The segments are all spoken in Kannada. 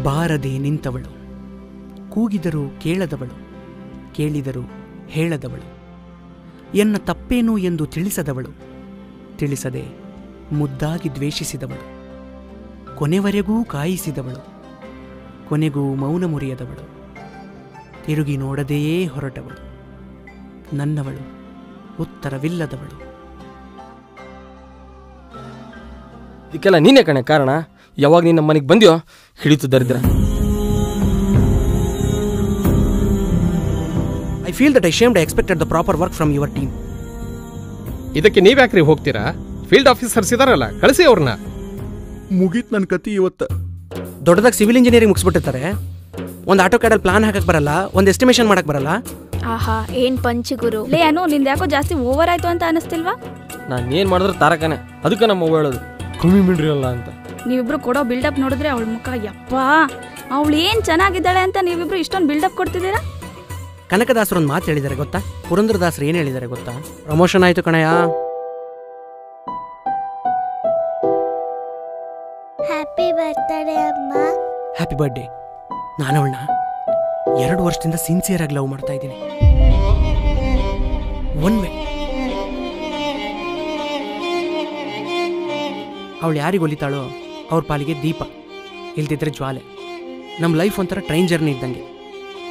ಬಾರದೆ ನಿಂತವಳು, ಕೂಗಿದರೂ ಕೇಳದವಳು, ಕೇಳಿದರೂ ಹೇಳದವಳು, ಎನ್ನ ತಪ್ಪೇನು ಎಂದು ತಿಳಿಸದವಳು, ತಿಳಿಸದೆ ಮುದ್ದಾಗಿ ದ್ವೇಷಿಸಿದವಳು, ಕೊನೆವರೆಗೂ ಕಾಯಿಸಿದವಳು, ಕೊನೆಗೂ ಮೌನ ಮುರಿಯದವಳು, ತಿರುಗಿ ನೋಡದೆಯೇ ಹೊರಟವಳು, ನನ್ನವಳು, ಉತ್ತರವಿಲ್ಲದವಳು. ಇದಕ್ಕೆಲ್ಲ ನೀನೇ ಕಣೆ ಕಾರಣ. ಯಾವಾಗ ನೀನು ನಮ್ಮ ಮನೆಗೆ ಬಂದ್ಯೋ ಹಿಡಿತು ದರಿದ್ರ. I feel that I shamed I expected the proper work from your team. ಇದಕ್ಕೆ ನೀವ್ಯಾಕ್ರಿ ಹೋಗ್ತೀರಾ? ಫೀಲ್ಡ್ ಆಫೀಸರ್ಸ್ ಇದಾರಲ್ಲ, ಕಳಿಸಿ ಅವ್ರನ್ನ. ಮುಗೀತ್ ನನ್ನ ಕತಿ ಇವತ್ತು. ದೊಡ್ಡದಾಗಿ ಸಿವಿಲ್ ಇಂಜಿನಿಯರಿಂಗ್ ಮುಗಿಸ್ಬಿಟ್ಟಿರ್ತಾರೆ, ಒಂದು ಆಟೋ ಕ್ಯಾಡಲ್ಲಿ ಪ್ಲಾನ್ ಹಾಕಕ್ಕೆ ಬರಲ್ಲ, ಒಂದು ಎಸ್ಟಿಮೇಷನ್ ಮಾಡಕ್ಕೆ ಬರಲ್ಲ. ಆಹಾ, ಏನ್ ಪಂಚಗುರು ಲೇ. ಅನು, ನಿಂದ ಯಾಕೋ ಜಾಸ್ತಿ ಓವರ್ ಆಯ್ತು ಅಂತ ಅನಿಸ್ತಿಲ್ವಾ? ನಾನು ಏನು ಮಾಡಿದ್ರು ತಾರಕನೇ. ಅದಕ್ಕೆ ನಮ್ಮ ಅವ್ವ ಹೇಳೋದು ಕಮ್ಮಿ ಮಿಡ್ರಿ ಅಲ್ಲ ಅಂತ. ನೀವಿಬ್ರು ಕೊಡೋ ಬಿಲ್ಡಪ್ ನೋಡಿದ್ರೆ ಅವಳ ಮುಖ, ಯಪ್ಪಾ ಅವಳು ಏನ್ ಚೆನ್ನಾಗಿದ್ದಾಳೆ ಅಂತ ನೀವಿಬ್ರು ಇಷ್ಟೊಂದು ಬಿಲ್ಡಪ್ ಕೊಡ್ತಿದ್ದೀರಾ? ಕನಕದಾಸರು ಒಂದು ಮಾತು ಹೇಳಿದ್ದಾರೆ ಗೊತ್ತಾ? ಪುರಂದರದಾಸರು ಏನು ಹೇಳಿದ್ದಾರೆ ಗೊತ್ತಾ? ಪ್ರಮೋಷನ್ ಆಯ್ತು ಕಣಯ್ಯ. ಹ್ಯಾಪಿ ಬರ್ತ್ಡೇ ಅಮ್ಮ. Happy birthday. ನಾನು ಅವಳನ್ನ 2 ವರ್ಷದಿಂದ ಸಿನ್ಸಿಯರ್ ಆಗಿ ಲವ್ ಮಾಡ್ತಾ ಇದ್ದೀನಿ. ಒನ್ ವೇ ಅವಳು ಯಾರಿಗೆ ಒಲಿತಾಳೋ ಅವ್ರ ಪಾಲಿಗೆ ದೀಪ, ಇಲ್ದಿದ್ರೆ ಜ್ವಾಲೆ. ನಮ್ಮ ಲೈಫ್ ಒಂಥರ ಟ್ರೈನ್ ಜರ್ನಿ ಇದ್ದಂಗೆ.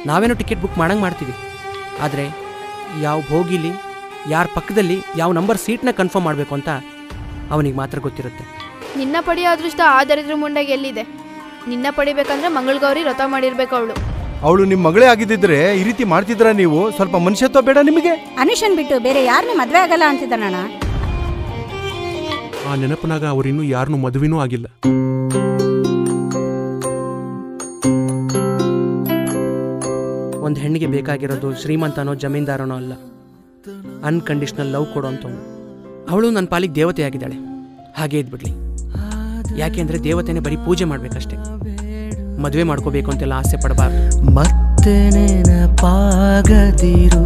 ನಾವೇನೋ ಟಿಕೆಟ್ ಬುಕ್ ಮಾಡಂಗೆ ಮಾಡ್ತೀವಿ, ಆದರೆ ಯಾವ ಬೋಗಿಲಿ, ಯಾರ ಪಕ್ಕದಲ್ಲಿ ಯಾವ ನಂಬರ್ ಸೀಟ್ನ ಕನ್ಫರ್ಮ್ ಮಾಡಬೇಕು ಅಂತ ಅವನಿಗೆ ಮಾತ್ರ ಗೊತ್ತಿರುತ್ತೆ. ನಿನ್ನ ಪಡೆಯೋ ಅದೃಷ್ಟ ಆ ದರಿದ್ರ ಮುಂಡೆಗೆ ಎಲ್ಲಿದೆ? ನಿನ್ನ ಪಡಿಬೇಕಂದ್ರೆ ಮಂಗಳಗೌರಿ ವ್ರತ ಮಾಡಿರ್ಬೇಕು ಅವಳು. ಅವಳು ನಿಮ್ಮ ಮಗಳೇ ಆಗಿದ್ದಿದ್ರೆ ಈ ರೀತಿ ಮಾಡ್ತಿದ್ರ ನೀವು? ಸ್ವಲ್ಪ ಮನುಷ್ಯತ್ವ ಬೇಡ ನಿಮಗೆ? ಅನುಷನ್ ಬಿಟ್ಟು ಬೇರೆ ಯಾರನ್ನೂ ಮದ್ವೆ ಆಗಲ್ಲ ಅಂತಿದ್ದಾನಣ್ಣ. ಆ ನೆನಪಿನಾಗ ಅವರಿನ್ನೂ ಯಾರನ್ನೂ ಮದುವೆನೂ ಆಗಿಲ್ಲ. ಒಂದು ಹೆಣ್ಣಿಗೆ ಬೇಕಾಗಿರೋದು ಶ್ರೀಮಂತನೋ ಜಮೀನ್ದಾರನೋ ಅಲ್ಲ, ಅನ್ಕಂಡೀಷ್ನಲ್ ಲವ್ ಕೊಡೋಂಥವ್ನು. ಅವಳು ನನ್ನ ಪಾಲಿಗೆ ದೇವತೆ ಆಗಿದ್ದಾಳೆ, ಹಾಗೇ ಇದ್ಬಿಡ್ಲಿ. ಯಾಕೆಂದ್ರೆ ದೇವತೆನೇ ಬರೀ ಪೂಜೆ ಮಾಡ್ಬೇಕಷ್ಟೆ, ಮದುವೆ ಮಾಡ್ಕೋಬೇಕು ಅಂತೆಲ್ಲ ಆಸೆ ಪಡಬಾರ್ದು. ಮತ್ತೆ ನೆನಪಾಗದಿರು